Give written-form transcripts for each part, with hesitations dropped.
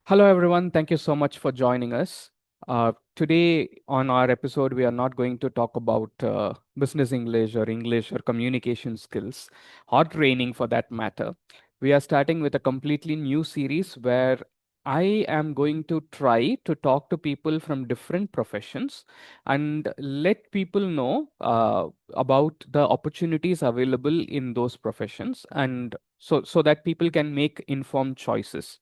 Hello, everyone. Thank you so much for joining us. Today, on our episode, we are not going to talk about business English or communication skills, or training for that matter. We are starting with a completely new series where I am going to try to talk to people from different professions and let people know about the opportunities available in those professions, and so that people can make informed choices.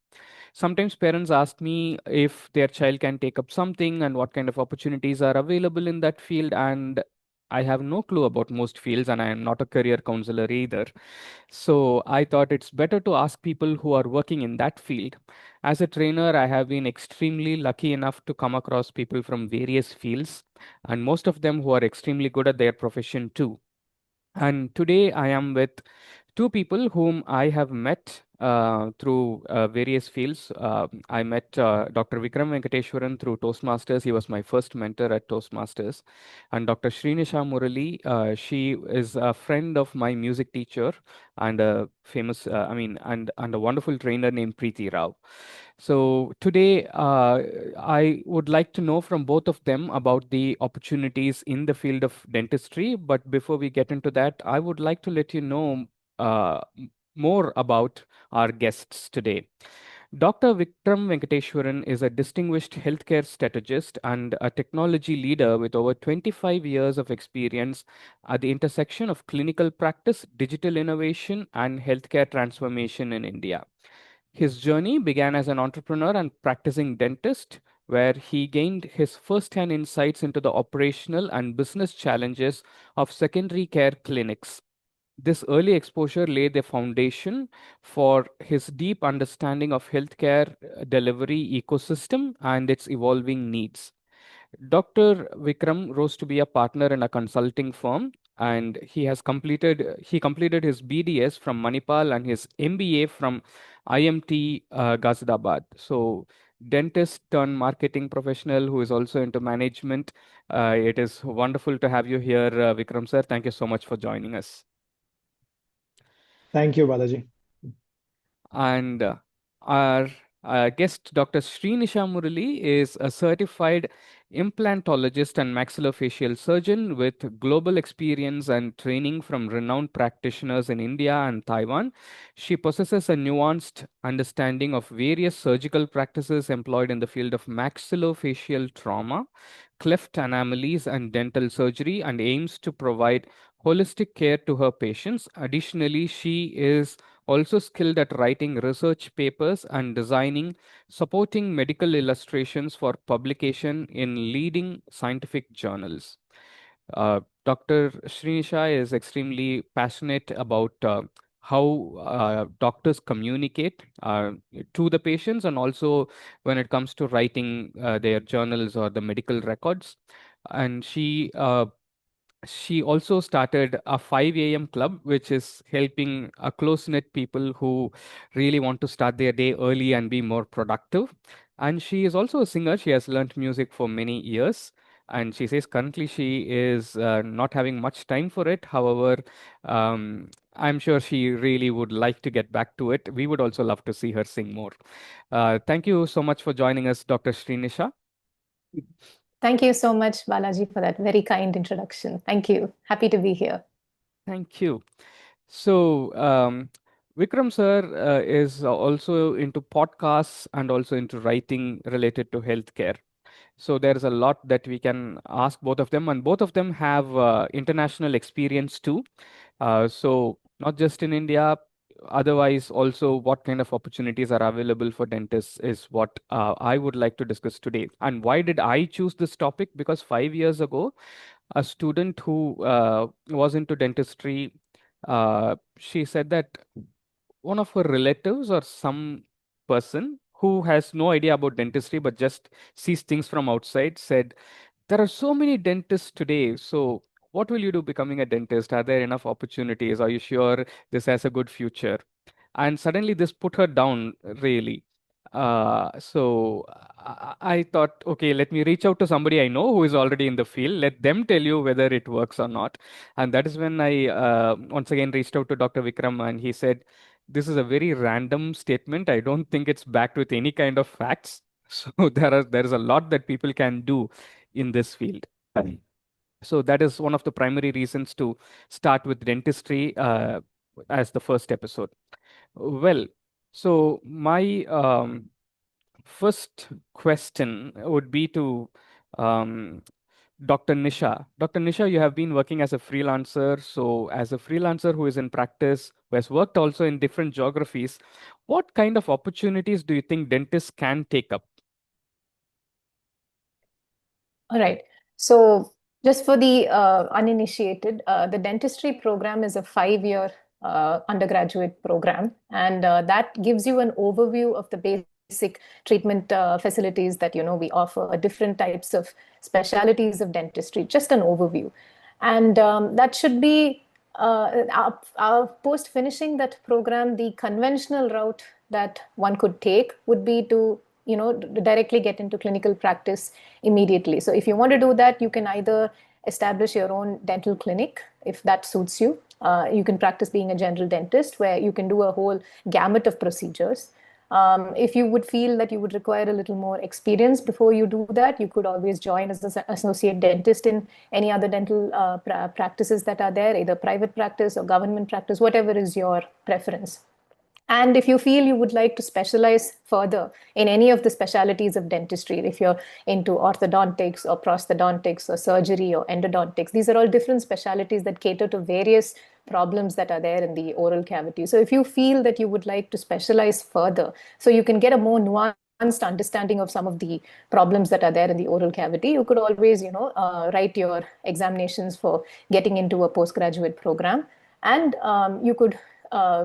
Sometimes parents ask me if their child can take up something and what kind of opportunities are available in that field. And I have no clue about most fields, and I am not a career counselor either. So I thought it's better to ask people who are working in that field. As a trainer, I have been extremely lucky enough to come across people from various fields, and most of them who are extremely good at their profession too. And today I am with two people whom I have met through various fields. I met Dr. Vikram Venkateshwaran through Toastmasters. He was my first mentor at Toastmasters. And Dr. Srinisha Murali, she is a friend of my music teacher and a famous, and a wonderful trainer named Preeti Rao. So today, I would like to know from both of them about the opportunities in the field of dentistry. But before we get into that, I would like to let you know more about our guests today. Dr. Vikram Venkateshwaran is a distinguished healthcare strategist and a technology leader with over 25 years of experience at the intersection of clinical practice, digital innovation, and healthcare transformation in India. His journey began as an entrepreneur and practicing dentist, where he gained his first hand insights into the operational and business challenges of secondary care clinics. This early exposure laid the foundation for his deep understanding of healthcare delivery ecosystem and its evolving needs. Dr. Vikram rose to be a partner in a consulting firm, and he completed his BDS from Manipal and his MBA from IMT Ghaziabad. So dentist turned marketing professional who is also into management. It is wonderful to have you here, Vikram sir. Thank you so much for joining us. Thank you, Balaji. And our guest, Dr. Srinisha Murali, is a certified implantologist and maxillofacial surgeon with global experience and training from renowned practitioners in India and Taiwan. She possesses a nuanced understanding of various surgical practices employed in the field of maxillofacial trauma, cleft anomalies, and dental surgery, and aims to provide holistic care to her patients. Additionally, she is also skilled at writing research papers and designing supporting medical illustrations for publication in leading scientific journals. Dr. Srinisha is extremely passionate about how doctors communicate to the patients, and also when it comes to writing their journals or the medical records. And she also started a 5 a.m. club, which is helping a close knit people who really want to start their day early and be more productive. And she is also a singer. She has learned music for many years. And she says currently she is not having much time for it. However, I'm sure she really would like to get back to it. We would also love to see her sing more. Thank you so much for joining us, Dr. Srinisha. Thank you so much, Balaji, for that very kind introduction. Thank you. Happy to be here. Thank you. So, Vikram sir is also into podcasts and also into writing related to healthcare. So there's a lot that we can ask both of them, and both of them have international experience too. So not just in India, otherwise also what kind of opportunities are available for dentists is what I would like to discuss today. And why did I choose this topic? Because 5 years ago, a student who was into dentistry, she said that one of her relatives or some person who has no idea about dentistry but just sees things from outside said, there are so many dentists today. So, what will you do becoming a dentist? Are there enough opportunities? Are you sure this has a good future? And suddenly this put her down really. So I thought, okay, let me reach out to somebody I know who is already in the field. Let them tell you whether it works or not. And that is when I once again reached out to Dr. Vikram, and he said, this is a very random statement. I don't think it's backed with any kind of facts. So there is a lot that people can do in this field. So that is one of the primary reasons to start with dentistry as the first episode. Well, so my first question would be to um, Dr. Nisha. Dr. Nisha, you have been working as a freelancer. So, as a freelancer who is in practice, who has worked also in different geographies, what kind of opportunities do you think dentists can take up? All right. So just for the uninitiated, the dentistry program is a 5-year undergraduate program, and that gives you an overview of the basic treatment facilities that we offer, different types of specialities of dentistry, just an overview. And that should be post finishing that program, the conventional route that one could take would be to directly get into clinical practice immediately. So if you want to do that, you can either establish your own dental clinic if that suits you. You can practice being a general dentist where you can do a whole gamut of procedures. If you would feel that you would require a little more experience before you do that, you could always join as an associate dentist in any other dental practices that are there, either private practice or government practice, whatever is your preference. And if you feel you would like to specialize further in any of the specialties of dentistry, if you're into orthodontics or prosthodontics or surgery or endodontics, these are all different specialties that cater to various problems that are there in the oral cavity. So if you feel that you would like to specialize further, so you can get a more nuanced understanding of some of the problems that are there in the oral cavity, you could always, write your examinations for getting into a postgraduate program. And you could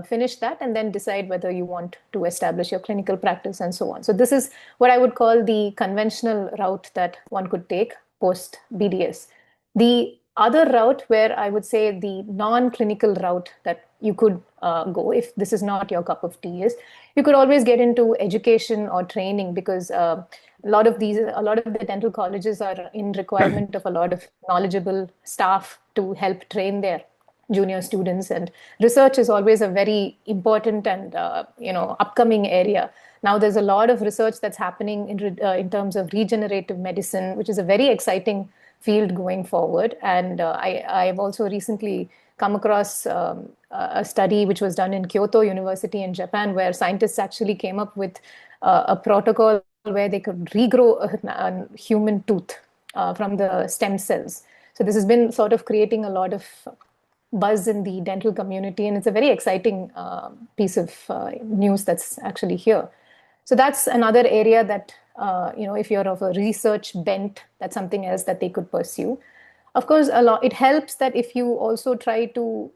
finish that and then decide whether you want to establish your clinical practice and so on. So this is what I would call the conventional route that one could take post BDS. The other route where I would say the non-clinical route that you could go, if this is not your cup of tea, is you could always get into education or training, because a lot of the dental colleges are in requirement of a lot of knowledgeable staff to help train their junior students, and research is always a very important and upcoming area. Now there's a lot of research that's happening in terms of regenerative medicine, which is a very exciting field going forward. And I've also recently come across a study which was done in Kyoto University in Japan, where scientists actually came up with a protocol where they could regrow a human tooth from the stem cells. So this has been sort of creating a lot of buzz in the dental community, and it's a very exciting piece of news that's actually here. So that's another area that if you're of a research bent, that's something else that they could pursue. Of course, it helps that if you also try to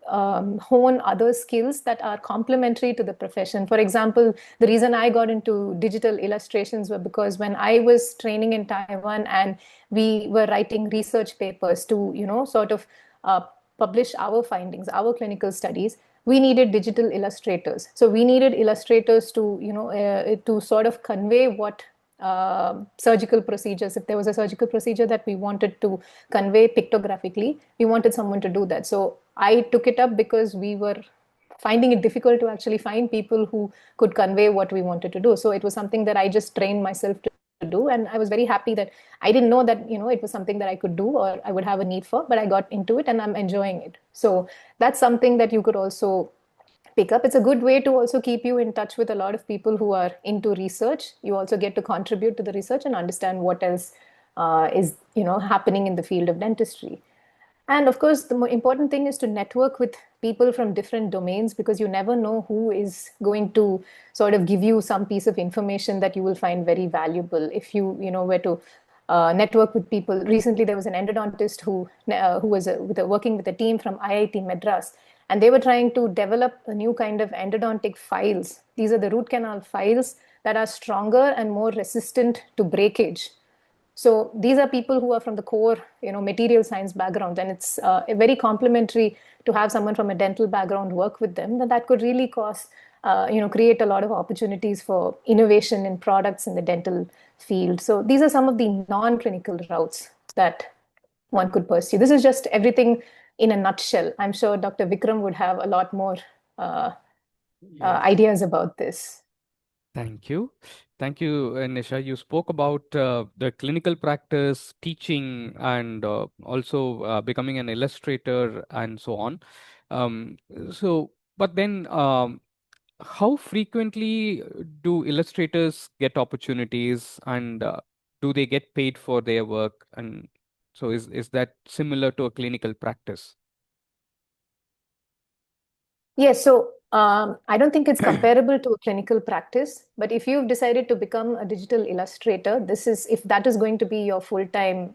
hone other skills that are complementary to the profession. For example, the reason I got into digital illustrations were because when I was training in Taiwan and we were writing research papers to sort of publish our findings, our clinical studies, we needed digital illustrators. So we needed illustrators to to sort of convey what surgical procedures, if there was a surgical procedure that we wanted to convey pictographically, we wanted someone to do that. So I took it up because we were finding it difficult to actually find people who could convey what we wanted to do. So it was something that I just trained myself to do, and I was very happy that I didn't know that it was something that I could do or I would have a need for, but I got into it and I'm enjoying it. So that's something that you could also pick up. It's a good way to also keep you in touch with a lot of people who are into research. You also get to contribute to the research and understand what else is happening in the field of dentistry. And of course, the more important thing is to network with people from different domains, because you never know who is going to sort of give you some piece of information that you will find very valuable. If you were to network with people. Recently, there was an endodontist who was working with a team from IIT Madras, and they were trying to develop a new kind of endodontic files. These are the root canal files that are stronger and more resistant to breakage. So these are people who are from the core, material science background, and it's very complementary to have someone from a dental background work with them. That could really create a lot of opportunities for innovation in products in the dental field. So these are some of the non-clinical routes that one could pursue. This is just everything in a nutshell. I'm sure Dr. Vikram would have a lot more Yes. ideas about this. Thank you. Thank you, Nisha. You spoke about the clinical practice, teaching, and also becoming an illustrator and so on. Um, but then, how frequently do illustrators get opportunities, and do they get paid for their work? And so, is that similar to a clinical practice? Yes, so I don't think it's comparable to a clinical practice, but if you've decided to become a digital illustrator, this is if that is going to be your full-time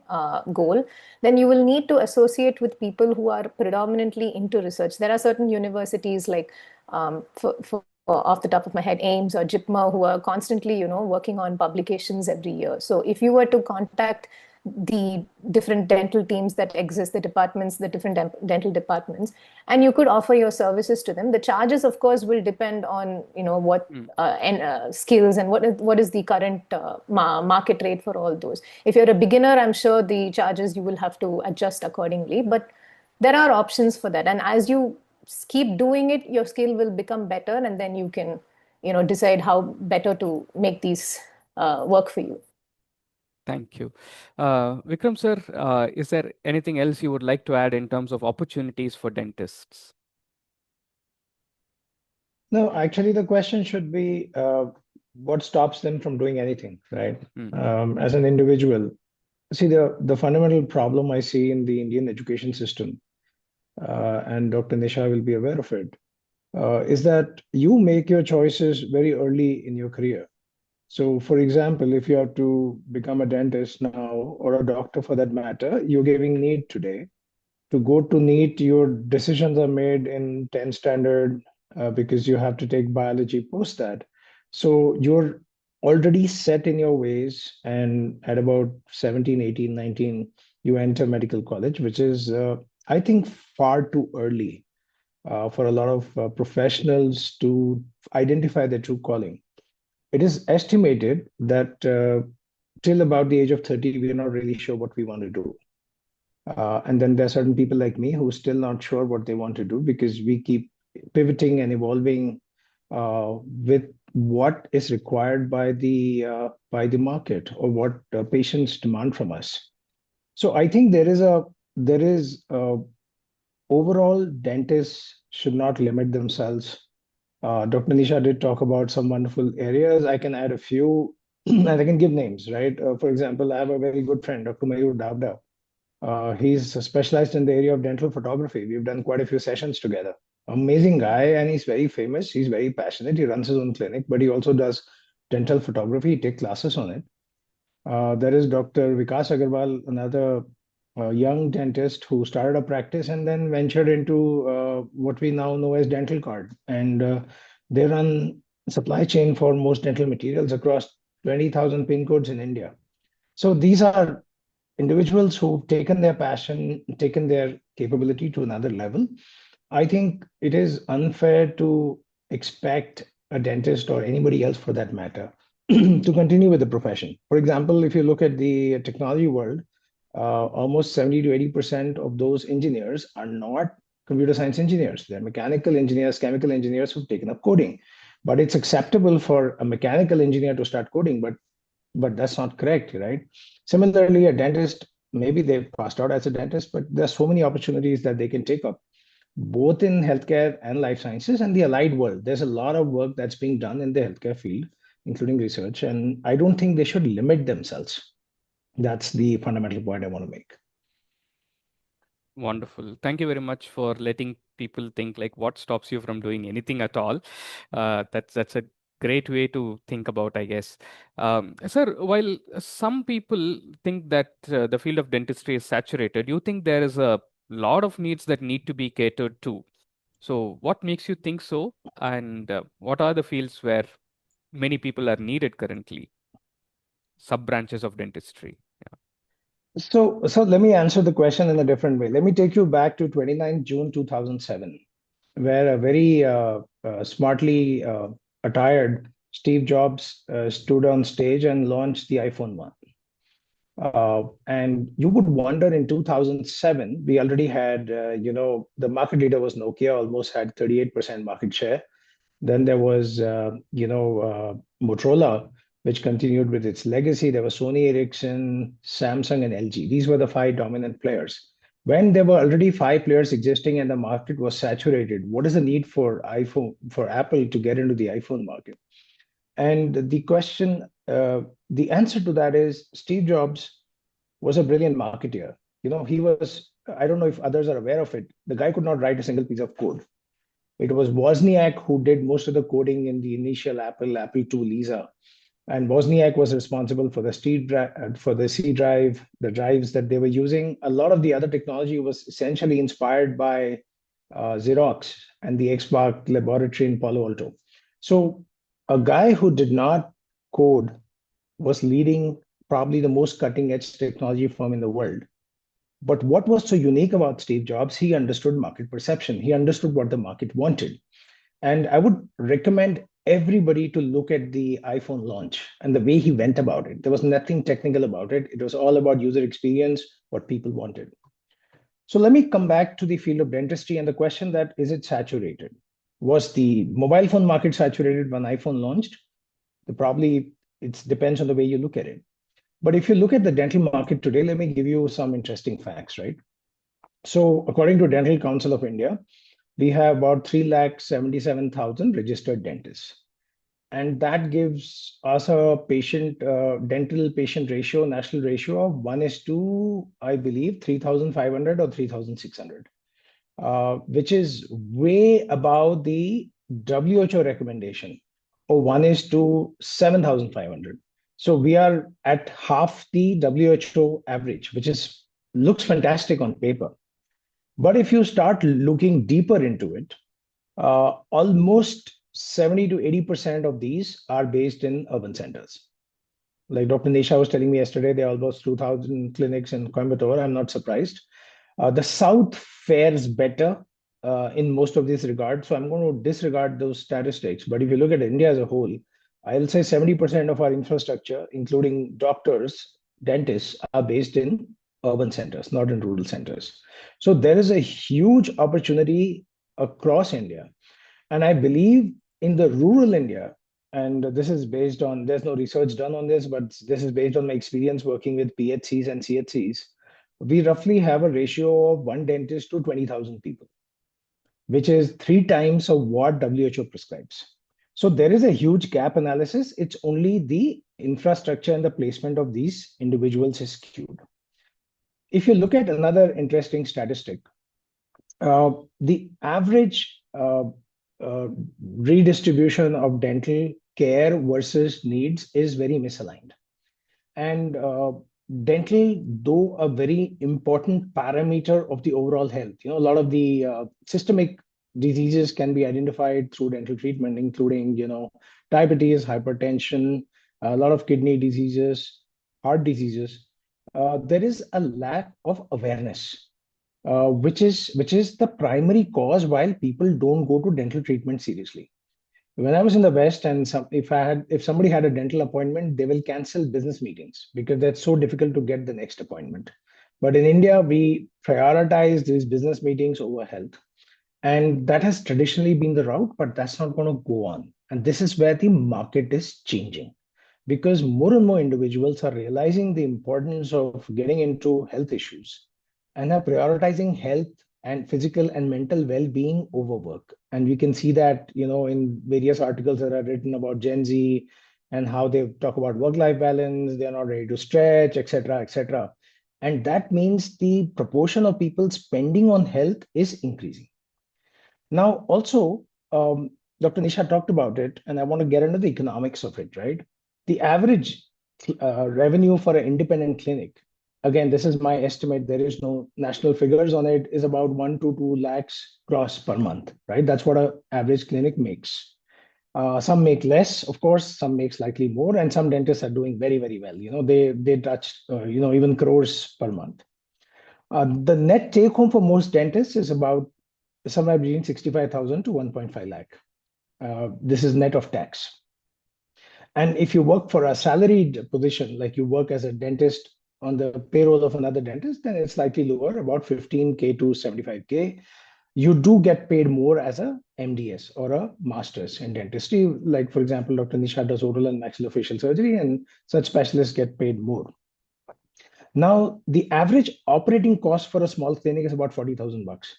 goal, then you will need to associate with people who are predominantly into research. There are certain universities like, for off the top of my head, Ames or JIPMA, who are constantly, working on publications every year. So if you were to contact the different dental teams that exist, the departments, the different dental departments, and you could offer your services to them. The charges, of course, will depend on what Mm, and skills and what is the current market rate for all those. If you're a beginner, I'm sure the charges you will have to adjust accordingly. But there are options for that, and as you keep doing it, your skill will become better, and then you can decide how better to make these work for you. thank you. Vikram sir, is there anything else you would like to add in terms of opportunities for dentists? No, actually, the question should be what stops them from doing anything, right? Mm, As an individual, see the fundamental problem I see in the Indian education system, and Dr. Nisha will be aware of it, is that you make your choices very early in your career. So, for example, if you have to become a dentist now or a doctor for that matter, you're giving NEET today. To go to NEET, your decisions are made in 10th standard because you have to take biology post that. So you're already set in your ways. And at about 17, 18, 19, you enter medical college, which is, I think, far too early for a lot of professionals to identify their true calling. It is estimated that till about the age of 30, we are not really sure what we want to do. And then there are certain people like me who are still not sure what they want to do because we keep pivoting and evolving with what is required by the market or what patients demand from us. So I think there is overall dentists should not limit themselves. Dr. Nisha did talk about some wonderful areas. I can add a few, and I can give names, right? For example, I have a very good friend, Dr. Mayur Davda. He's specialized in the area of dental photography. We've done quite a few sessions together. Amazing guy, and he's very famous. He's very passionate. He runs his own clinic, but he also does dental photography. He takes classes on it. There is Dr. Vikas Agarwal, another young dentist who started a practice and then ventured into what we now know as dental card. And they run supply chain for most dental materials across 20,000 pin codes in India. So these are individuals who've taken their passion, taken their capability to another level. I think it is unfair to expect a dentist or anybody else for that matter to continue with the profession. For example, if you look at the technology world, almost 70 to 80% of those engineers are not computer science engineers. They're mechanical engineers, chemical engineers who've taken up coding. But it's acceptable for a mechanical engineer to start coding, but that's not correct, right? Similarly, a dentist, maybe they've passed out as a dentist, but there's so many opportunities that they can take up, both in healthcare and life sciences and the allied world. There's a lot of work that's being done in the healthcare field, including research, and I don't think they should limit themselves. That's the fundamental point I want to make. wonderful. Thank you very much for letting people think like what stops you from doing anything at all. That's a great way to think about, I guess. Sir, while some people think that the field of dentistry is saturated, you think there is a lot of needs that need to be catered to. So, what makes you think so? And what are the fields where many people are needed currently? Sub branches of dentistry. So let me answer the question in a different way. Let me take you back to 29 June 2007, where a very smartly attired Steve Jobs stood on stage and launched the iPhone 1. And you would wonder in 2007, we already had, the market leader was Nokia, almost had 38% market share. Then there was, Motorola, which continued with its legacy. There was Sony Ericsson, Samsung, and LG. These were the five dominant players. When there were already five players existing and the market was saturated, what is the need for for Apple to get into the iPhone market? And the answer to that is Steve Jobs was a brilliant marketeer. He was, I don't know if others are aware of it, the guy could not write a single piece of code. It was Wozniak who did most of the coding in the initial Apple II Lisa. And Wozniak was responsible for for the C drive, the drives that they were using. A lot of the other technology was essentially inspired by Xerox and the Xbox laboratory in Palo Alto. So a guy who did not code was leading probably the most cutting edge technology firm in the world. But what was so unique about Steve Jobs? He understood market perception. He understood what the market wanted. And I would recommend everybody to look at the iPhone launch and the way he went about it. There was nothing technical about it. It was all about user experience, what people wanted. So let me come back to the field of dentistry and the question that is it saturated? Was the mobile phone market saturated when iPhone launched? Probably it depends on the way you look at it. But if you look at the dental market today, let me give you some interesting facts, right? So according to Dental Council of India, we have about 377,000 registered dentists. And that gives us a dental patient ratio, national ratio of 1 is to, I believe, 3,500 or 3,600, which is way above the WHO recommendation of 1 is to 7,500. So we are at half the WHO average, which looks fantastic on paper. But if you start looking deeper into it, almost 70 to 80% of these are based in urban centers. Like Dr. Nisha was telling me yesterday, there are almost 2,000 clinics in Coimbatore. I'm not surprised. The South fares better in most of these regards. So I'm going to disregard those statistics. But if you look at India as a whole, I'll say 70% of our infrastructure, including doctors, dentists, are based in urban centers, not in rural centers. So there is a huge opportunity across India. And I believe in the rural India, and this is based on, there's no research done on this, but this is based on my experience working with PHCs and CHCs. We roughly have a ratio of one dentist to 20,000 people, which is 3 times of what WHO prescribes. So there is a huge gap analysis. It's only the infrastructure and the placement of these individuals is skewed. If you look at another interesting statistic, the average redistribution of dental care versus needs is very misaligned. And dental, though a very important parameter of the overall health, a lot of the systemic diseases can be identified through dental treatment, including, diabetes, hypertension, a lot of kidney diseases, heart diseases. There is a lack of awareness, which is the primary cause why people don't go to dental treatment seriously. When I was in the West, and if somebody had a dental appointment, they will cancel business meetings because that's so difficult to get the next appointment. But in India, we prioritize these business meetings over health. And that has traditionally been the route, but that's not going to go on. And this is where the market is changing, because more and more individuals are realizing the importance of getting into health issues and are prioritizing health and physical and mental well-being over work. And we can see that, in various articles that are written about Gen Z and how they talk about work-life balance, they're not ready to stretch, etc., etc. And that means the proportion of people spending on health is increasing. Now, also, Dr. Nisha talked about it, and I want to get into the economics of it, right? The average revenue for an independent clinic, again, this is my estimate, there is no national figures on it, is about 1 to 2 lakhs gross per month, right? That's what an average clinic makes. Some make less, of course, some make slightly more, and some dentists are doing very, very well. They touch, even crores per month. The net take home for most dentists is about somewhere between 65,000 to 1.5 lakh. This is net of tax. And if you work for a salaried position, like you work as a dentist on the payroll of another dentist, then it's slightly lower, about 15K to 75K. you do get paid more as a MDS or a master's in dentistry. Like, for example, Dr. Nisha does oral and maxillofacial surgery, and such specialists get paid more. Now, the average operating cost for a small clinic is about 40,000 bucks.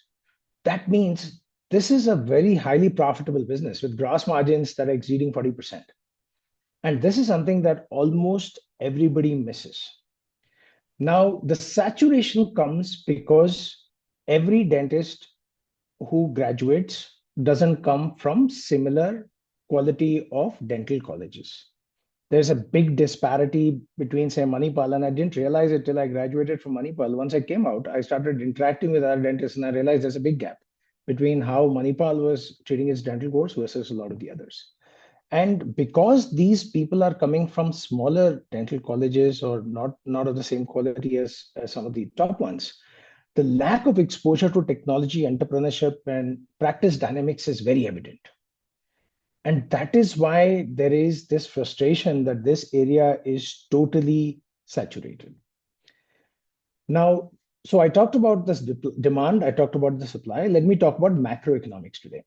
That means this is a very highly profitable business with gross margins that are exceeding 40%. And this is something that almost everybody misses. Now, the saturation comes because every dentist who graduates doesn't come from similar quality of dental colleges. There's a big disparity between, say, Manipal, and I didn't realize it till I graduated from Manipal. Once I came out, I started interacting with other dentists, and I realized there's a big gap between how Manipal was treating its dental course versus a lot of the others. And because these people are coming from smaller dental colleges or not of the same quality as some of the top ones, the lack of exposure to technology, entrepreneurship, and practice dynamics is very evident. And that is why there is this frustration that this area is totally saturated. Now, so I talked about this demand, I talked about the supply. Let me talk about macroeconomics today.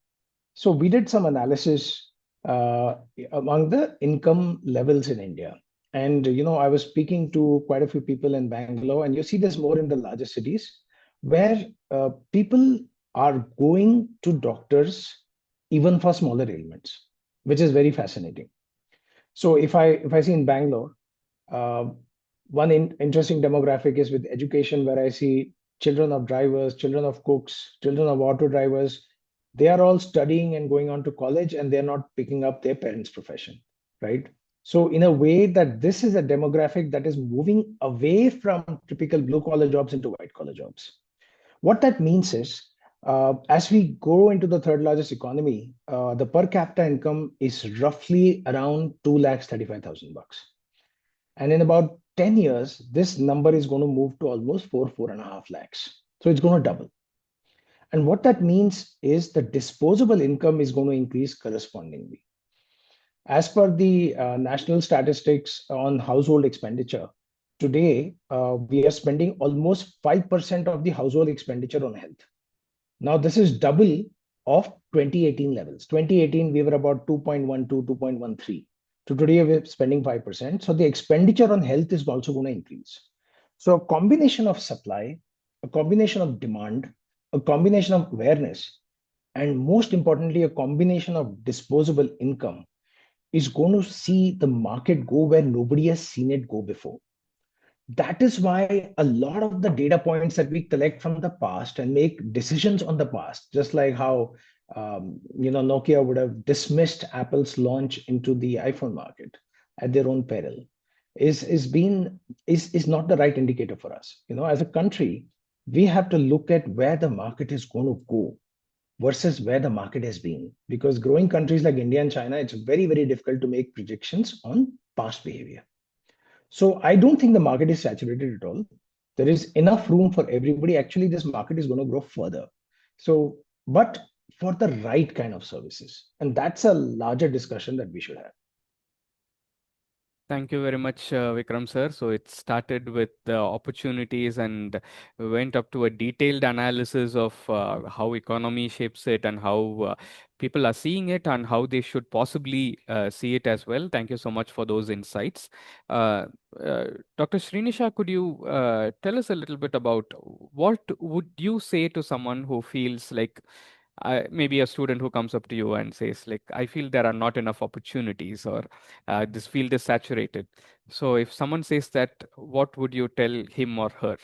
So we did some analysis among the income levels in India. And, I was speaking to quite a few people in Bangalore, and you see this more in the larger cities, where people are going to doctors even for smaller ailments, which is very fascinating. So if I see in Bangalore, uh, one interesting demographic is with education, where I see children of drivers, children of cooks, children of auto drivers. They are all studying and going on to college, and they're not picking up their parents' profession, right? So in a way that this is a demographic that is moving away from typical blue collar jobs into white collar jobs. What that means is, as we go into the third largest economy, the per capita income is roughly around 2,35,000 bucks. And in about 10 years, this number is going to move to almost 4.5 lakhs. So it's going to double. And what that means is the disposable income is going to increase correspondingly. As per the national statistics on household expenditure, today we are spending almost 5% of the household expenditure on health. Now, this is double of 2018 levels. 2018, we were about 2.12, 2.13. So today we're spending 5%. So the expenditure on health is also going to increase. So a combination of supply, a combination of demand, a combination of awareness, and most importantly, a combination of disposable income is going to see the market go where nobody has seen it go before. That is why a lot of the data points that we collect from the past and make decisions on the past, just like how Nokia would have dismissed Apple's launch into the iPhone market at their own peril, is not the right indicator for us. As a country, we have to look at where the market is going to go versus where the market has been. Because growing countries like India and China, it's very, very difficult to make predictions on past behavior. So I don't think the market is saturated at all. There is enough room for everybody. Actually, this market is going to grow further. So, but for the right kind of services. And that's a larger discussion that we should have. Thank you very much, Vikram sir. So it started with the opportunities and went up to a detailed analysis of how economy shapes it and how people are seeing it and how they should possibly see it as well. Thank you so much for those insights. Uh, Dr. Srinisha, could you tell us a little bit about what would you say to someone who feels like maybe a student who comes up to you and says like, I feel there are not enough opportunities, or this field is saturated. So if someone says that, what would you tell him or her?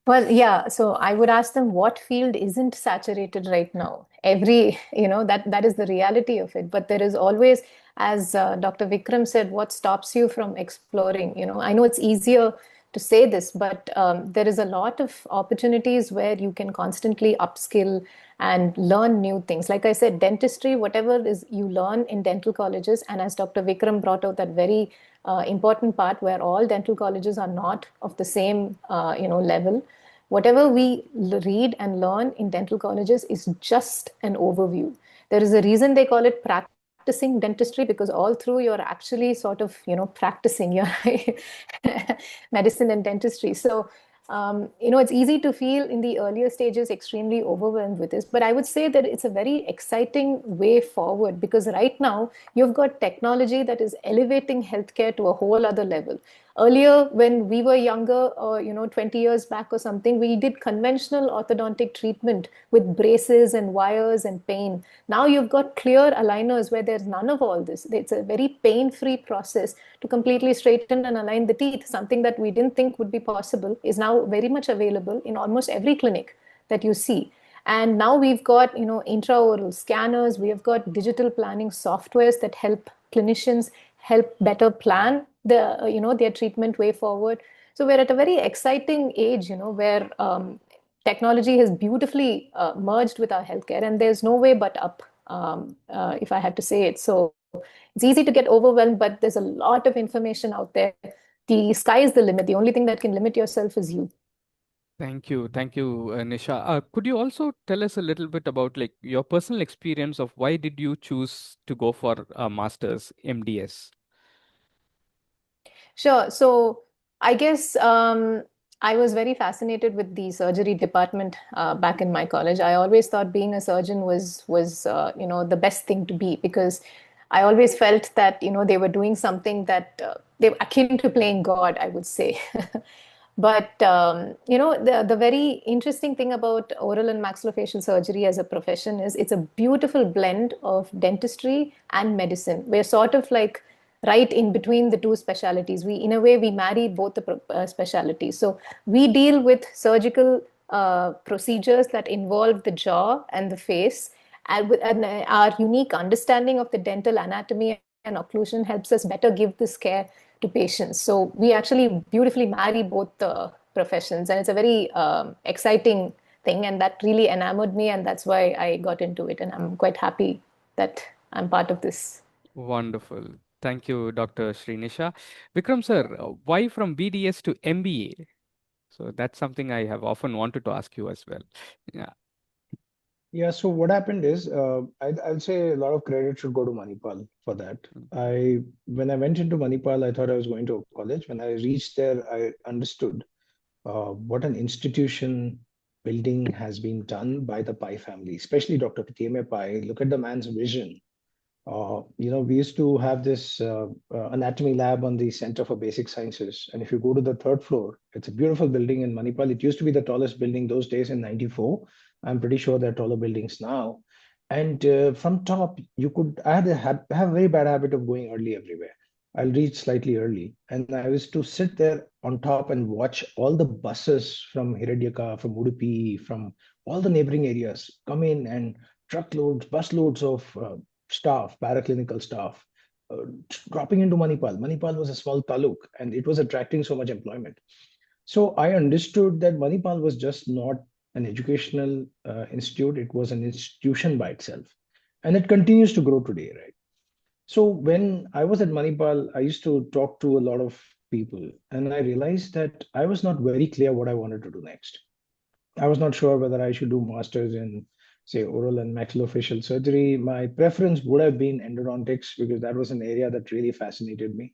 Well, yeah. So I would ask them, what field isn't saturated right now? That is the reality of it. But there is always, as Dr. Vikram said, what stops you from exploring? I know it's easier to say this, but there is a lot of opportunities where you can constantly upskill and learn new things. Like I said, dentistry, whatever is you learn in dental colleges, and as Dr. Vikram brought out that very important part where all dental colleges are not of the same level. Whatever we read and learn in dental colleges is just an overview. There is a reason they call it practicing dentistry, because all through you're actually sort of practicing your medicine and dentistry. So It's easy to feel in the earlier stages extremely overwhelmed with this, but I would say that it's a very exciting way forward because right now you've got technology that is elevating healthcare to a whole other level. Earlier, when we were younger, or 20 years back or something, we did conventional orthodontic treatment with braces and wires and pain. Now you've got clear aligners where there's none of all this. It's a very pain-free process to completely straighten and align the teeth. Something that we didn't think would be possible is now very much available in almost every clinic that you see. And now we've got, intraoral scanners, we have got digital planning softwares that help clinicians help better plan their treatment way forward. So we're at a very exciting age, where technology has beautifully merged with our healthcare, and there's no way but up, if I had to say it. So it's easy to get overwhelmed, but there's a lot of information out there. The sky is the limit. The only thing that can limit yourself is you. Thank you, Nisha. Could you also tell us a little bit about like your personal experience of why did you choose to go for a master's MDS? Sure. So I guess I was very fascinated with the surgery department back in my college. I always thought being a surgeon was the best thing to be because I always felt that they were doing something that they were akin to playing God, I would say. But the very interesting thing about oral and maxillofacial surgery as a profession is it's a beautiful blend of dentistry and medicine. We're sort of like right in between the two specialities. We, in a way, we marry both the specialities. So we deal with surgical procedures that involve the jaw and the face, and our unique understanding of the dental anatomy and occlusion helps us better give this care to patients. So we actually beautifully marry both the professions, and it's a very exciting thing, and that really enamored me, and that's why I got into it, and I'm quite happy that I'm part of this. Wonderful. Thank you, Dr. Srinisha. Vikram sir, why from BDS to MBA? So that's something I have often wanted to ask you as well. Yeah. Yeah, so what happened is, I'll say a lot of credit should go to Manipal for that. When I went into Manipal, I thought I was going to a college. When I reached there, I understood what an institution building has been done by the Pai family, especially Dr. Patime Pai. Look at the man's vision. We used to have this anatomy lab on the Center for Basic Sciences. And if you go to the third floor, it's a beautiful building in Manipal. It used to be the tallest building those days in 94. I'm pretty sure there are taller buildings now. And from top, I had have a very bad habit of going early everywhere. I'll reach slightly early. And I used to sit there on top and watch all the buses from Hiradyaka, from Udupi, from all the neighboring areas come in and truckloads, busloads of staff, paraclinical staff, dropping into Manipal. Manipal was a small taluk and it was attracting so much employment. So I understood that Manipal was just not an educational institute, it was an institution by itself. And it continues to grow today, right? So when I was at Manipal, I used to talk to a lot of people and I realized that I was not very clear what I wanted to do next. I was not sure whether I should do masters in, say, oral and maxillofacial surgery. My preference would have been endodontics because that was an area that really fascinated me.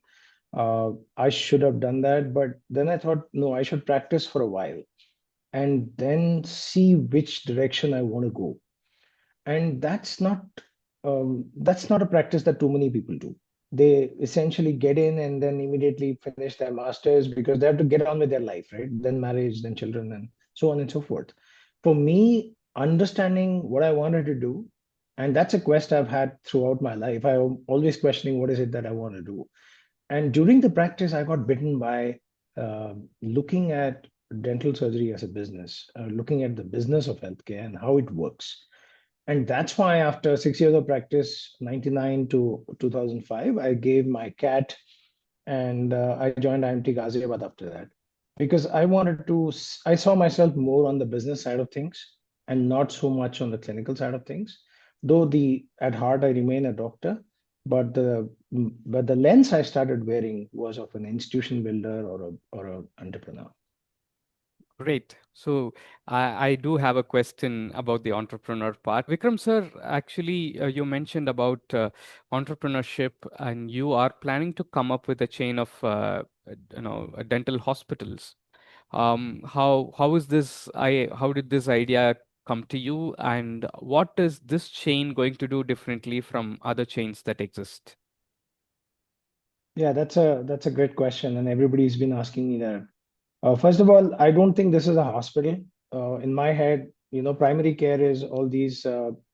I should have done that, but then I thought, no, I should practice for a while and then see which direction I want to go. And that's not a practice that too many people do. They essentially get in and then immediately finish their masters because they have to get on with their life, right? Then marriage, then children, and so on and so forth. For me, understanding what I wanted to do, and that's a quest I've had throughout my life. I'm always questioning what is it that I want to do. And during the practice, I got bitten by looking at dental surgery as a business, looking at the business of healthcare and how it works. And that's why after 6 years of practice, 99 to 2005, I gave my CAT and I joined IMT Ghaziabad after that. Because I saw myself more on the business side of things and not so much on the clinical side of things. Though at heart I remain a doctor, but the lens I started wearing was of an institution builder or an entrepreneur. Great. So I do have a question about the entrepreneur part. Vikram sir, actually, you mentioned about entrepreneurship, and you are planning to come up with a chain of dental hospitals. How is this? How did this idea come to you, and what is this chain going to do differently from other chains that exist? Yeah, that's a great question, and everybody's been asking me that. First of all, I don't think this is a hospital. In my head, primary care is all these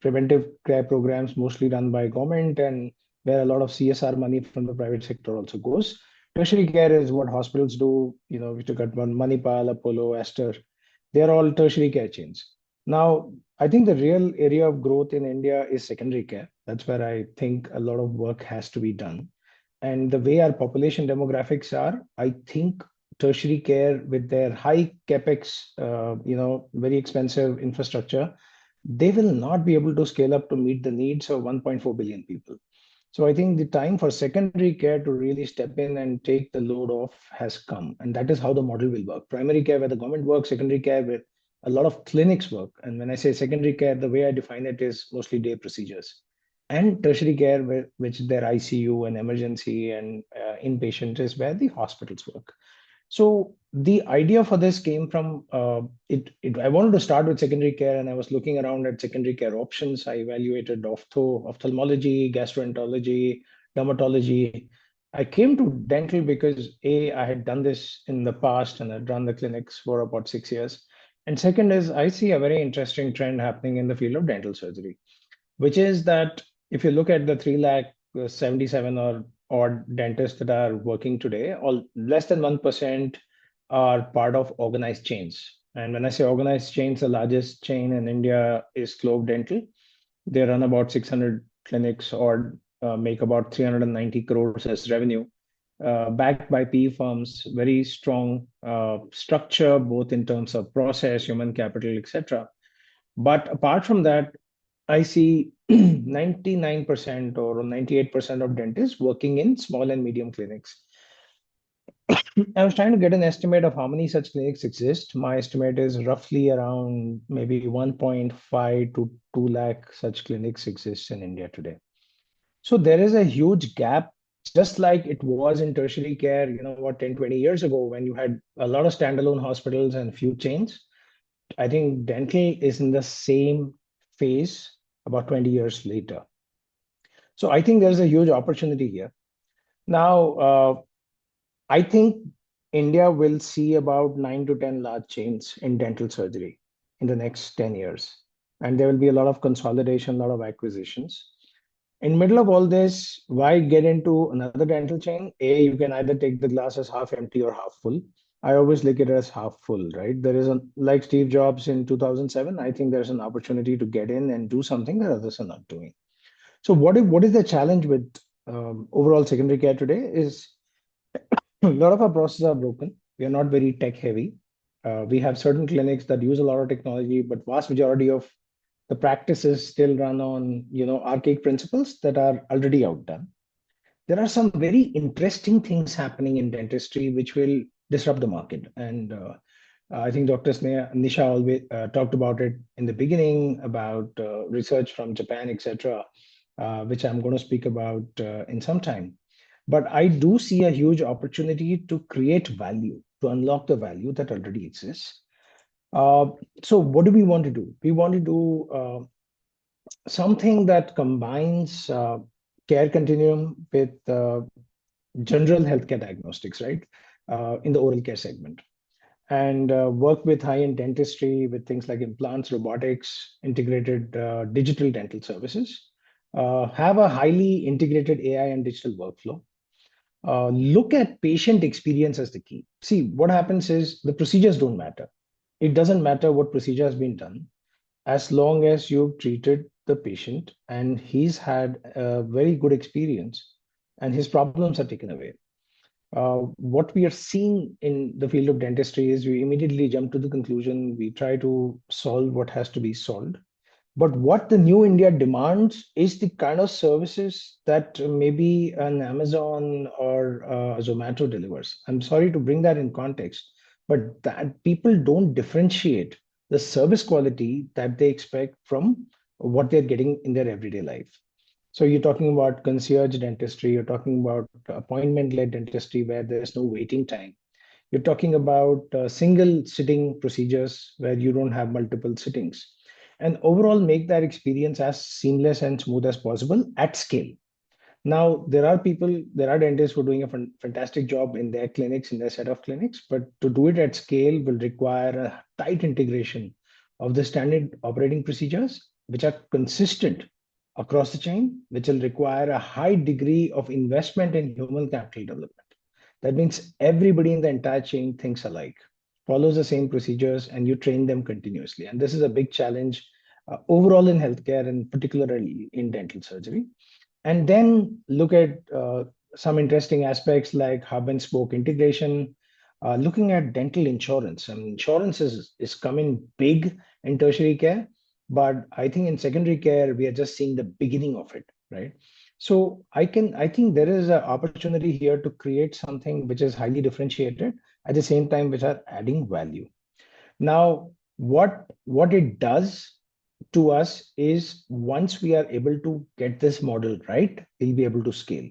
preventive care programs, mostly run by government, and where a lot of CSR money from the private sector also goes. Tertiary care is what hospitals do. We took at one Manipal, Apollo, Aster. They're all tertiary care chains. Now, I think the real area of growth in India is secondary care. That's where I think a lot of work has to be done. And the way our population demographics are, I think tertiary care with their high capex, very expensive infrastructure, they will not be able to scale up to meet the needs of 1.4 billion people. So I think the time for secondary care to really step in and take the load off has come. And that is how the model will work. Primary care where the government works, secondary care where a lot of clinics work. And when I say secondary care, the way I define it is mostly day procedures. And tertiary care, which is their ICU and emergency and inpatient, is where the hospitals work. So the idea for this came from I wanted to start with secondary care, and I was looking around at secondary care options. I evaluated ophthalmology, gastroenterology, dermatology. I came to dental because I had done this in the past and I'd run the clinics for about 6 years. And second is I see a very interesting trend happening in the field of dental surgery, which is that if you look at the 3 lakh 77 or odd dentists that are working today, all less than 1% are part of organized chains. And when I say organized chains, the largest chain in India is Clove Dental. They run about 600 clinics or make about 390 crores as revenue, backed by PE firms, very strong structure, both in terms of process, human capital, etc. But apart from that, I see 99% or 98% of dentists working in small and medium clinics. I was trying to get an estimate of how many such clinics exist. My estimate is roughly around maybe 1.5 to 2 lakh such clinics exist in India today. So there is a huge gap, just like it was in tertiary care, 10, 20 years ago when you had a lot of standalone hospitals and few chains. I think dental is in the same phase about 20 years later. So I think there's a huge opportunity here. Now, I think India will see about 9 to 10 large chains in dental surgery in the next 10 years. And there will be a lot of consolidation, a lot of acquisitions. In middle of all this, why get into another dental chain? You can either take the glass as half empty or half full. I always look at it as half full, right? There is like Steve Jobs in 2007, I think there's an opportunity to get in and do something that others are not doing. So what is the challenge with overall secondary care today is a lot of our processes are broken. We are not very tech heavy. We have certain clinics that use a lot of technology, but vast majority of the practices still run on archaic principles that are already outdone. There are some very interesting things happening in dentistry which will disrupt the market. And I think Dr. Nisha always talked about it in the beginning about research from Japan, etc., which I'm going to speak about in some time. But I do see a huge opportunity to create value, to unlock the value that already exists. So what do we want to do? We want to do something that combines care continuum with general healthcare diagnostics, right? In the oral care segment. And work with high-end dentistry with things like implants, robotics, integrated digital dental services. Have a highly integrated AI and digital workflow. Look at patient experience as the key. See, what happens is the procedures don't matter. It doesn't matter what procedure has been done, as long as you've treated the patient and he's had a very good experience and his problems are taken away. What we are seeing in the field of dentistry is we immediately jump to the conclusion, we try to solve what has to be solved. But what the new India demands is the kind of services that maybe an Amazon or Zomato delivers. I'm sorry to bring that in context, but that people don't differentiate the service quality that they expect from what they're getting in their everyday life. So you're talking about concierge dentistry, you're talking about appointment-led dentistry where there's no waiting time. You're talking about single sitting procedures where you don't have multiple sittings, and overall make that experience as seamless and smooth as possible at scale. Now, there are dentists who are doing a fantastic job in their clinics, in their set of clinics, but to do it at scale will require a tight integration of the standard operating procedures, which are consistent across the chain, which will require a high degree of investment in human capital development. That means everybody in the entire chain thinks alike, follows the same procedures, and you train them continuously. And this is a big challenge overall in healthcare, and particularly in dental surgery. And then look at some interesting aspects like hub and spoke integration, looking at dental insurance. And insurance is coming big in tertiary care, but I think in secondary care, we are just seeing the beginning of it, right? So I think there is an opportunity here to create something which is highly differentiated at the same time, which are adding value. Now, what it does to us is once we are able to get this model right, we'll be able to scale.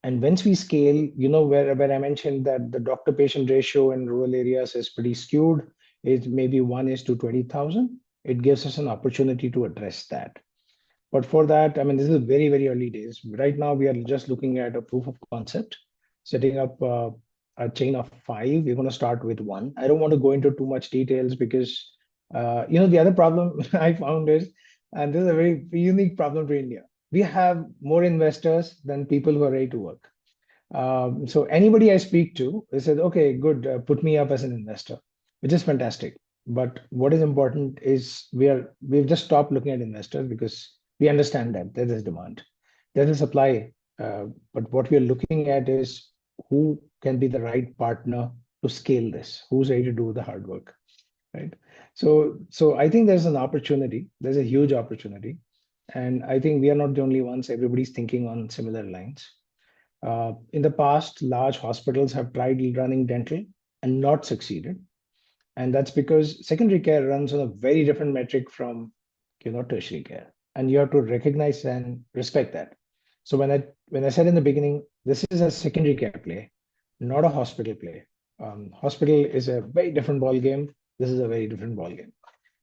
And once we scale, where I mentioned that the doctor patient ratio in rural areas is pretty skewed, is maybe 1 is to 20,000. It gives us an opportunity to address that. But for that, I mean, this is very, very early days. Right now, we are just looking at a proof of concept, setting up a chain of 5. We're going to start with 1. I don't want to go into too much details because, the other problem I found is, and this is a very unique problem for India, we have more investors than people who are ready to work. So anybody I speak to, they said, okay, good, put me up as an investor, which is fantastic. But what is important is we've just stopped looking at investors because we understand that there is demand, there is supply. But what we are looking at is who can be the right partner to scale this, who's ready to do the hard work, right? So I think there's an opportunity. There's a huge opportunity, and I think we are not the only ones. Everybody's thinking on similar lines. In the past, large hospitals have tried running dental and not succeeded. And that's because secondary care runs on a very different metric from tertiary care. And you have to recognize and respect that. So when I said in the beginning, this is a secondary care play, not a hospital play. Hospital is a very different ball game. This is a very different ball game.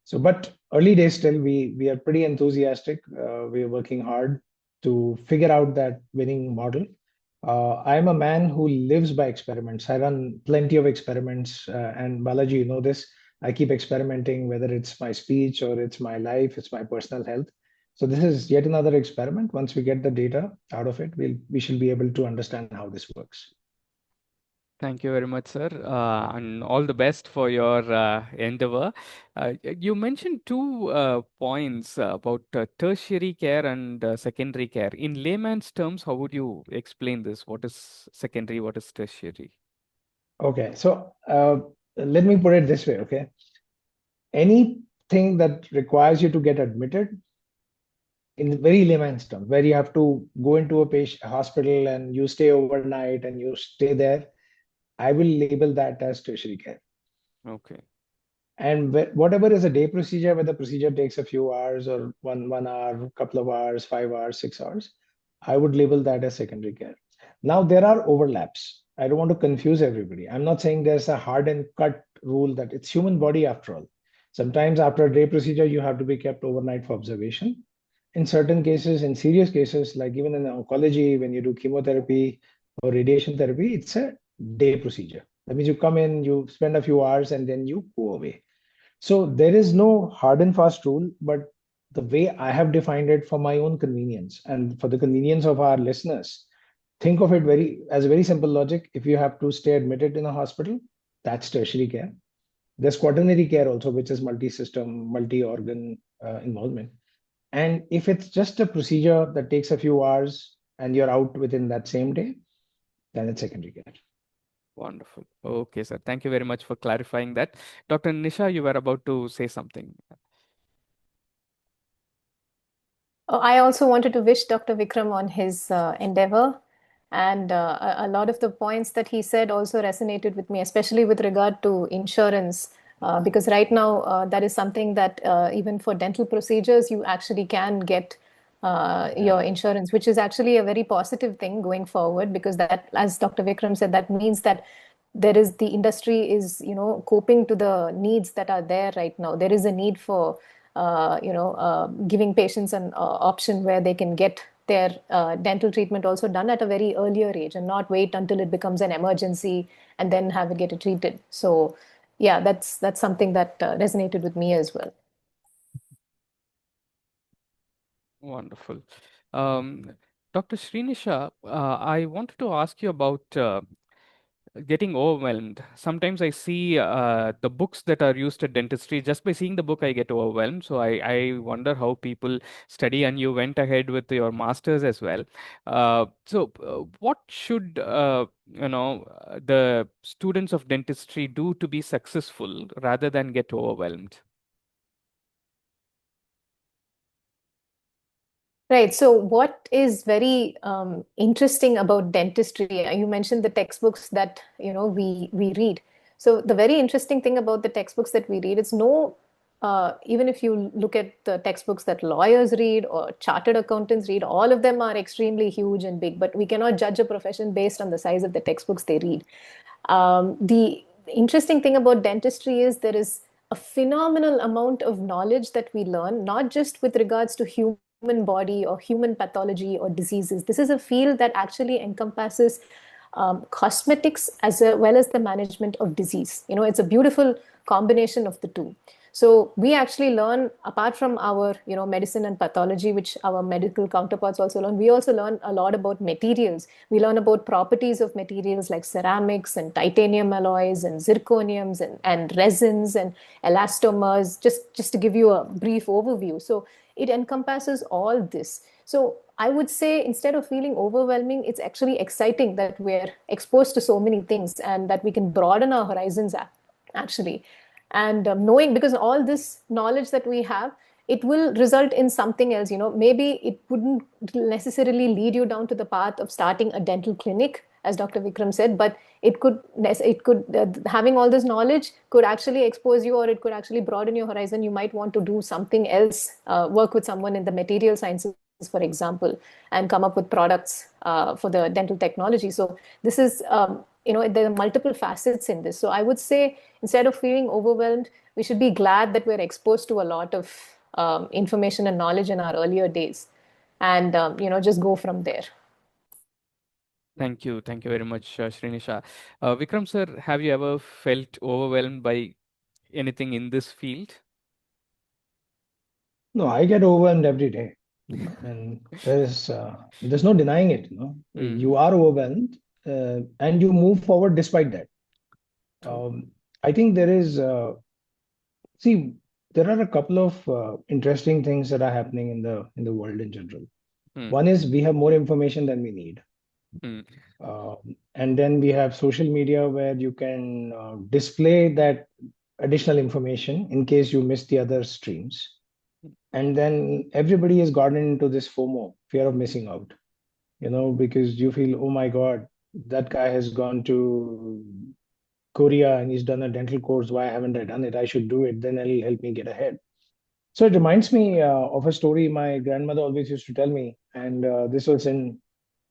So, but early days still, we are pretty enthusiastic. We are working hard to figure out that winning model. I'm a man who lives by experiments. I run plenty of experiments, and Balaji, you know this. I keep experimenting, whether it's my speech or it's my life, it's my personal health. So this is yet another experiment. Once we get the data out of it, we shall be able to understand how this works. Thank you very much, sir, and all the best for your endeavor. You mentioned two points about tertiary care and secondary care. In layman's terms, how would you explain this? What is secondary? What is tertiary? Okay, so let me put it this way, okay? Anything that requires you to get admitted in very layman's terms, where you have to go into a hospital and you stay overnight and you stay there, I will label that as tertiary care. Okay. And whatever is a day procedure, where the procedure takes a few hours or one hour, couple of hours, 5 hours, 6 hours, I would label that as secondary care. Now there are overlaps. I don't want to confuse everybody. I'm not saying there's a hard and cut rule that it's human body after all. Sometimes after a day procedure, you have to be kept overnight for observation. In certain cases, in serious cases, like even in oncology, when you do chemotherapy or radiation therapy, it's a day procedure. That means you come in, you spend a few hours, and then you go away. So there is no hard and fast rule, but the way I have defined it for my own convenience and for the convenience of our listeners, think of it as a very simple logic. If you have to stay admitted in a hospital, that's tertiary care. There's quaternary care also, which is multi-system, multi-organ involvement. And if it's just a procedure that takes a few hours and you're out within that same day, then it's secondary care. Wonderful. Okay, sir. Thank you very much for clarifying that. Dr. Nisha, you were about to say something. I also wanted to wish Dr. Vikram on his endeavor. And a lot of the points that he said also resonated with me, especially with regard to insurance. Because right now, that is something that even for dental procedures, you actually can get your insurance, which is actually a very positive thing going forward, because that, as Dr. Vikram said, that means that the industry is, coping to the needs that are there right now. There is a need for, giving patients an option where they can get their dental treatment also done at a very earlier age and not wait until it becomes an emergency and then have it get treated. So, yeah, that's something that resonated with me as well. Wonderful. Um, Dr. Srinisha, I wanted to ask you about getting overwhelmed. Sometimes I see the books that are used at dentistry. Just by seeing the book, I get overwhelmed. So I wonder how people study, and you went ahead with your masters as well. What should the students of dentistry do to be successful rather than get overwhelmed? Right. So, what is very interesting about dentistry? You mentioned the textbooks that we read. So, the very interesting thing about the textbooks that we read, it's no even if you look at the textbooks that lawyers read or chartered accountants read, all of them are extremely huge and big. But we cannot judge a profession based on the size of the textbooks they read. The interesting thing about dentistry is there is a phenomenal amount of knowledge that we learn, not just with regards to human body or human pathology or diseases. This is a field that actually encompasses cosmetics as well as the management of disease. It's a beautiful combination of the two. So we actually learn, apart from our medicine and pathology, which our medical counterparts also learn, we also learn a lot about materials. We learn about properties of materials like ceramics and titanium alloys and zirconiums and resins and elastomers, just to give you a brief overview. So it encompasses all this. So I would say, instead of feeling overwhelming, it's actually exciting that we're exposed to so many things and that we can broaden our horizons actually. And knowing, because all this knowledge that we have, it will result in something else. Maybe it wouldn't necessarily lead you down to the path of starting a dental clinic, as Dr. Vikram said, but having all this knowledge could actually expose you, or it could actually broaden your horizon. You might want to do something else, work with someone in the material sciences, for example, and come up with products for the dental technology. So this is, there are multiple facets in this. So I would say, instead of feeling overwhelmed, we should be glad that we're exposed to a lot of information and knowledge in our earlier days, and just go from there. Thank you. Thank you very much, Srinisha. Vikram sir, have you ever felt overwhelmed by anything in this field? No, I get overwhelmed every day, and there's no denying it. You Hmm. are overwhelmed, and you move forward despite that. True. I think see, there are a couple of interesting things that are happening in the world in general. Hmm. One is we have more information than we need. Hmm. And then we have social media where you can display that additional information in case you miss the other streams. And then everybody has gotten into this FOMO, fear of missing out, because you feel, oh my God, that guy has gone to Korea and he's done a dental course. Why haven't I done it? I should do it. Then it'll help me get ahead. So it reminds me of a story my grandmother always used to tell me. And this was in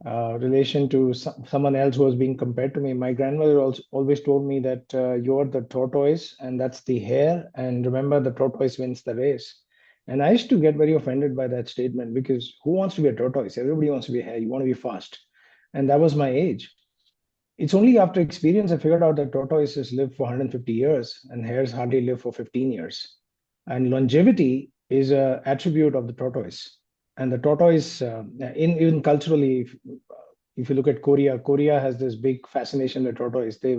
relation to someone else who was being compared to me. My grandmother also always told me that you're the tortoise and that's the hare. And remember, the tortoise wins the race. And I used to get very offended by that statement, because who wants to be a tortoise? Everybody wants to be a hare. You want to be fast. And that was my age. It's only after experience I figured out that tortoises live for 150 years and hares hardly live for 15 years. And longevity is an attribute of the tortoise. And the tortoise, even culturally, if you look at Korea, Korea has this big fascination with tortoise. They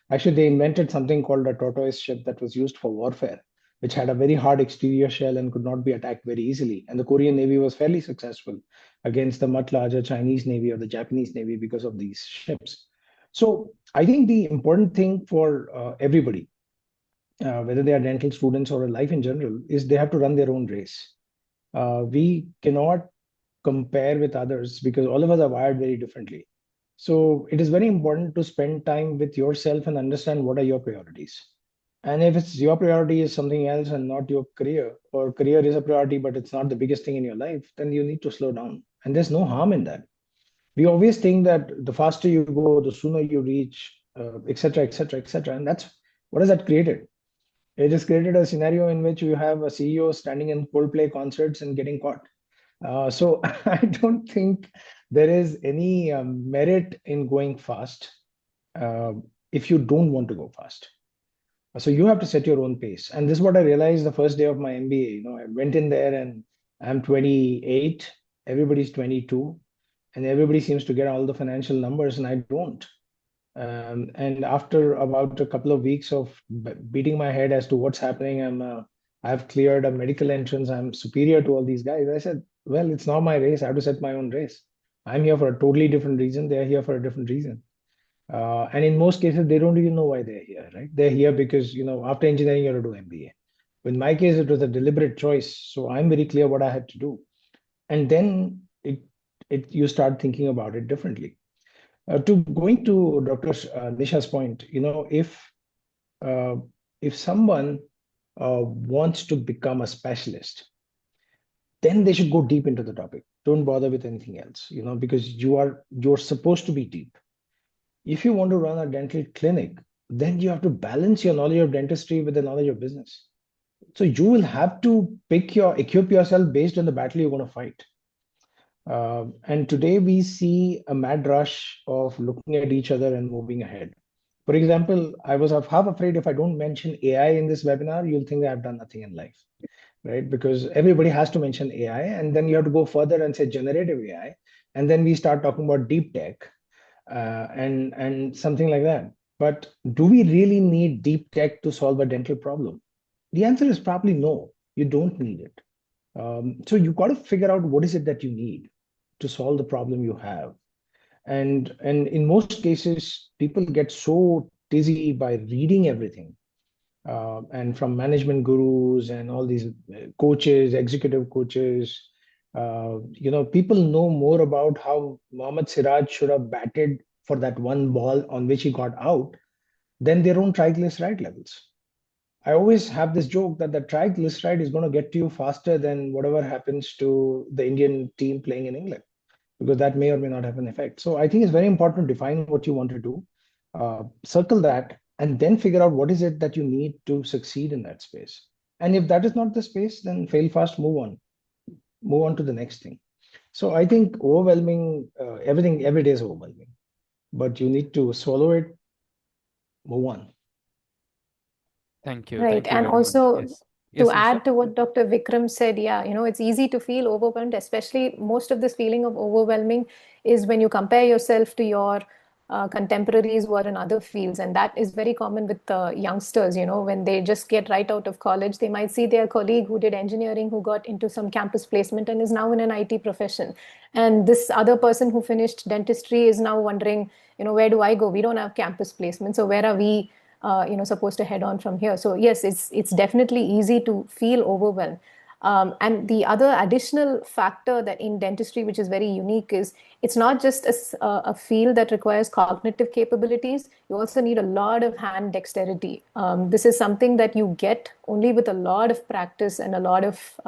invented something called a tortoise ship that was used for warfare, which had a very hard exterior shell and could not be attacked very easily. And the Korean Navy was fairly successful against the much larger Chinese Navy or the Japanese Navy because of these ships. So I think the important thing for everybody, whether they are dental students or life in general, is they have to run their own race. We cannot compare with others because all of us are wired very differently. So it is very important to spend time with yourself and understand what are your priorities. And if it's your priority is something else and not your career, or career is a priority but it's not the biggest thing in your life, then you need to slow down. And there's no harm in that. We always think that the faster you go, the sooner you reach, etc., etc., etc. And that's what has that created? It has created a scenario in which you have a CEO standing in Coldplay concerts and getting caught. So I don't think there is any merit in going fast uh, if you don't want to go fast. So you have to set your own pace. And this is what I realized the first day of my MBA. I went in there and I'm 28, everybody's 22, and everybody seems to get all the financial numbers, and I don't. And after about a couple of weeks of beating my head as to what's happening, I've cleared a medical entrance. I'm superior to all these guys. I said, well, it's not my race. I have to set my own race. I'm here for a totally different reason. They're here for a different reason. And in most cases, they don't even know why they're here, right? They're here because, after engineering, you have to do MBA. In my case, it was a deliberate choice. So I'm very clear what I had to do. And then you start thinking about it differently. To going to Dr. Nisha's point, uh, if someone wants to become a specialist, then they should go deep into the topic. Don't bother with anything else, because you're supposed to be deep. If you want to run a dental clinic, then you have to balance your knowledge of dentistry with the knowledge of business. So you will have to equip yourself based on the battle you're going to fight. And today we see a mad rush of looking at each other and moving ahead. For example, I was half afraid if I don't mention AI in this webinar, you'll think that I've done nothing in life, right? Because everybody has to mention AI, and then you have to go further and say generative AI, and then we start talking about deep tech and something like that. But do we really need deep tech to solve a dental problem? The answer is probably no. You don't need it. So you've got to figure out what is it that you need to solve the problem you have. And in most cases, people get so dizzy by reading everything, and from management gurus and all these coaches, executive coaches. People know more about how Mohammad Siraj should have batted for that one ball on which he got out than their own triglyceride levels. I always have this joke that the triglyceride is going to get to you faster than whatever happens to the Indian team playing in England, because that may or may not have an effect. So I think it's very important to define what you want to do, circle that, and then figure out what is it that you need to succeed in that space. And if that is not the space, then fail fast, move on to the next thing. So I think overwhelming, everything every day is overwhelming, but you need to swallow it, move on. Thank you. Right. Thank you And very much. also Yes. to Yes, Nisha? add to what Dr. Vikram said, yeah, it's easy to feel overwhelmed, especially most of this feeling of overwhelming is when you compare yourself to your contemporaries who are in other fields. And that is very common with youngsters, when they just get right out of college, they might see their colleague who did engineering, who got into some campus placement and is now in an IT profession. And this other person who finished dentistry is now wondering, where do I go? We don't have campus placement. So where are we? Supposed to head on from here. So yes, it's definitely easy to feel overwhelmed. And the other additional factor that in dentistry, which is very unique, is it's not just a field that requires cognitive capabilities. You also need a lot of hand dexterity. This is something that you get only with a lot of practice and a lot of,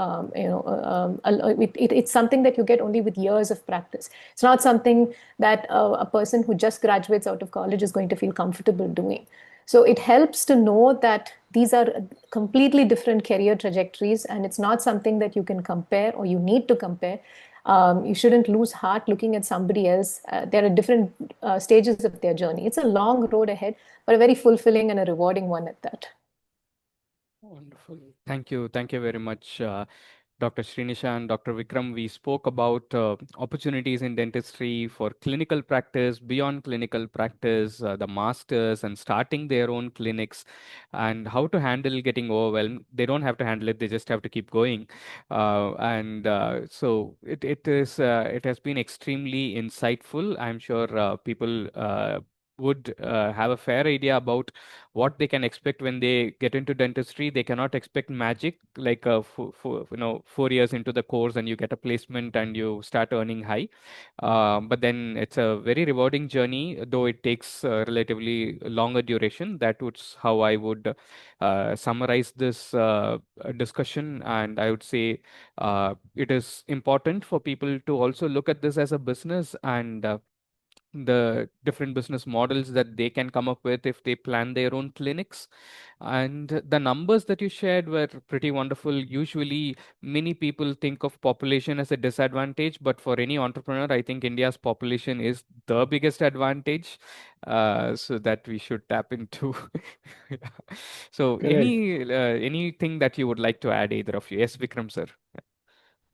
it's something that you get only with years of practice. It's not something that a person who just graduates out of college is going to feel comfortable doing. So it helps to know that these are completely different career trajectories, and it's not something that you can compare or you need to compare. You shouldn't lose heart looking at somebody else. They're at different stages of their journey. It's a long road ahead, but a very fulfilling and a rewarding one at that. Wonderful. Thank you. Thank you very much, Dr. Srinisha and Dr. Vikram. We spoke about opportunities in dentistry for clinical practice, beyond clinical practice, the masters, and starting their own clinics, and how to handle getting overwhelmed. They don't have to handle it; they just have to keep going. It has been extremely insightful. I'm sure people would have a fair idea about what they can expect when they get into dentistry. They cannot expect magic like 4 years into the course and you get a placement and you start earning high. But then it's a very rewarding journey, though it takes relatively longer duration. That was how I would summarize this discussion. And I would say it is important for people to also look at this as a business and the different business models that they can come up with if they plan their own clinics. And the numbers that you shared were pretty wonderful. Usually, many people think of population as a disadvantage, but for any entrepreneur, I think India's population is the biggest advantage, so that we should tap into. Yeah. So, Correct. anything that you would like to add, either of you? Yes, Vikram sir.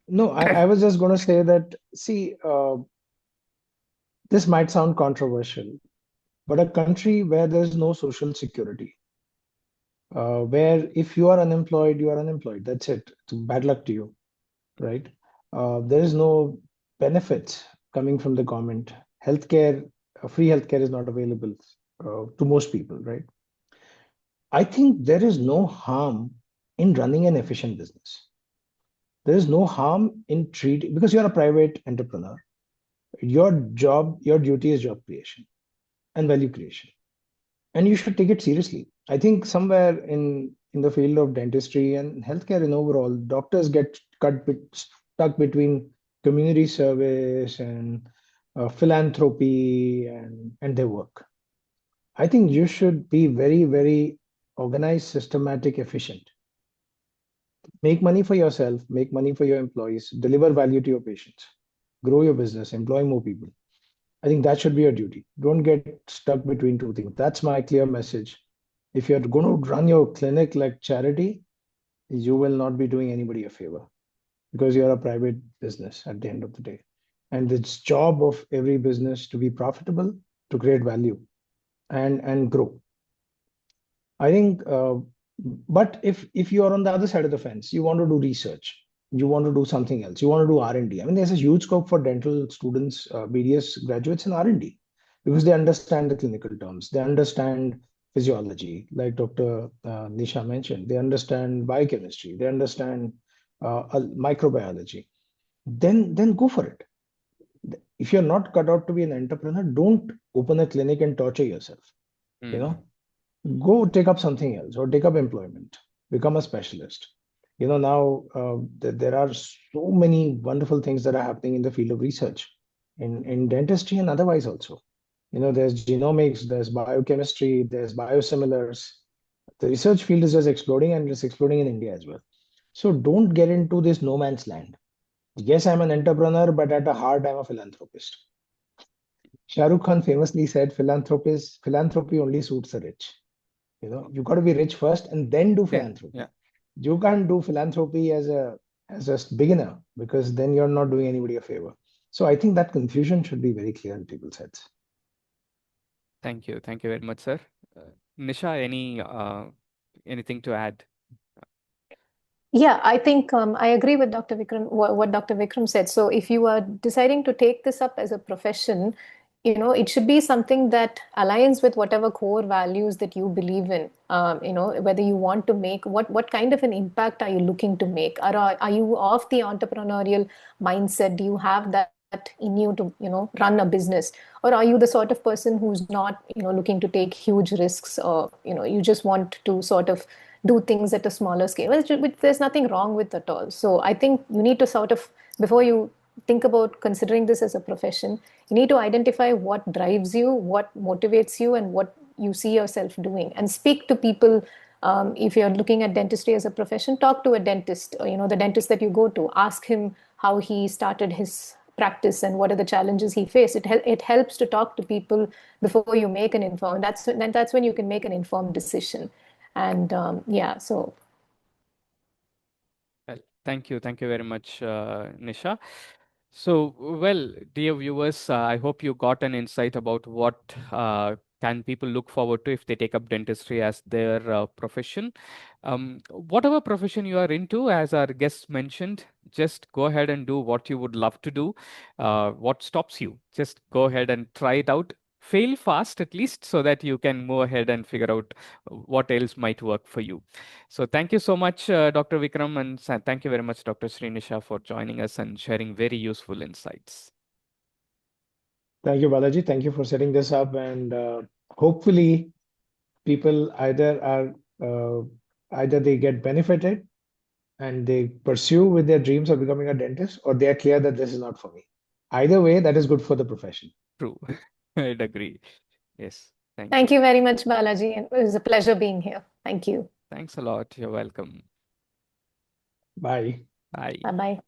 No, I was just going to say that, see, this might sound controversial, but a country where there's no social security, where if you are unemployed, you are unemployed. That's it. It's bad luck to you, right? There is no benefits coming from the government. Healthcare, free healthcare is not available to most people, right? I think there is no harm in running an efficient business. There is no harm in treating, because you're a private entrepreneur. Your job, your duty is job creation and value creation, and you should take it seriously. I think somewhere in the field of dentistry and healthcare in overall, doctors get stuck between community service and philanthropy and their work. I think you should be very organized, systematic, efficient. Make money for yourself, make money for your employees, deliver value to your patients, grow your business, employ more people. I think that should be your duty. Don't get stuck between two things. That's my clear message. If you're going to run your clinic like charity, you will not be doing anybody a favor, because you're a private business at the end of the day. And it's job of every business to be profitable, to create value and grow. I think, but if you are on the other side of the fence, you want to do research, you want to do something else, you want to do R&D. I mean, there's a huge scope for dental students, BDS graduates in R&D, because they understand the clinical terms, they understand physiology, like Dr. Nisha mentioned, they understand biochemistry, they understand microbiology. Then go for it. If you're not cut out to be an entrepreneur, don't open a clinic and torture yourself. You Mm. know, go take up something else or take up employment, become a specialist. Now there are so many wonderful things that are happening in the field of research in dentistry and otherwise also. There's genomics, there's biochemistry, there's biosimilars. The research field is just exploding, and it's exploding in India as well. So don't get into this no man's land. Yes, I'm an entrepreneur, but at a heart, I'm a philanthropist. Shah Rukh Khan famously said, philanthropy only suits the rich. You got to be rich first and then do Then, yeah. philanthropy. You can't do philanthropy as a beginner, because then you're not doing anybody a favor. So I think that confusion should be very clear in people's heads. Thank you. Thank you very much, sir. Nisha, anything to add? Yeah, I think I agree with Dr. Vikram, what Dr. Vikram said. So if you are deciding to take this up as a profession, it should be something that aligns with whatever core values that you believe in. Whether you want to make, what kind of an impact are you looking to make? Are you of the entrepreneurial mindset? Do you have that in you to, run a business? Or are you the sort of person who's not, looking to take huge risks, or, you just want to sort of do things at a smaller scale, which there's nothing wrong with at all. So I think you need to sort of, before you think about considering this as a profession, you need to identify what drives you, what motivates you, and what you see yourself doing, and speak to people. If you're looking at dentistry as a profession, talk to a dentist, or, the dentist that you go to, ask him how he started his practice and what are the challenges he faced. It helps to talk to people before you make an informed. That's when you can make an informed decision. And yeah, so Well, thank you. Thank you very much, Nisha. So, well, dear viewers, I hope you got an insight about what can people look forward to if they take up dentistry as their profession. Whatever profession you are into, as our guests mentioned, just go ahead and do what you would love to do. What stops you? Just go ahead and try it out. Fail fast at least, so that you can move ahead and figure out what else might work for you. So thank you so much, Dr. Vikram, and thank you very much, Dr. Srinisha, for joining us and sharing very useful insights. Thank you, Balaji. Thank you for setting this up. And hopefully, people either they get benefited and they pursue with their dreams of becoming a dentist, or they are clear that this is not for me. Either way, that is good for the profession. True. I'd agree. Yes. Thank Thank you. you very much, Balaji. It was a pleasure being here. Thank you. Thanks a lot. You're welcome. Bye. Bye. Bye bye.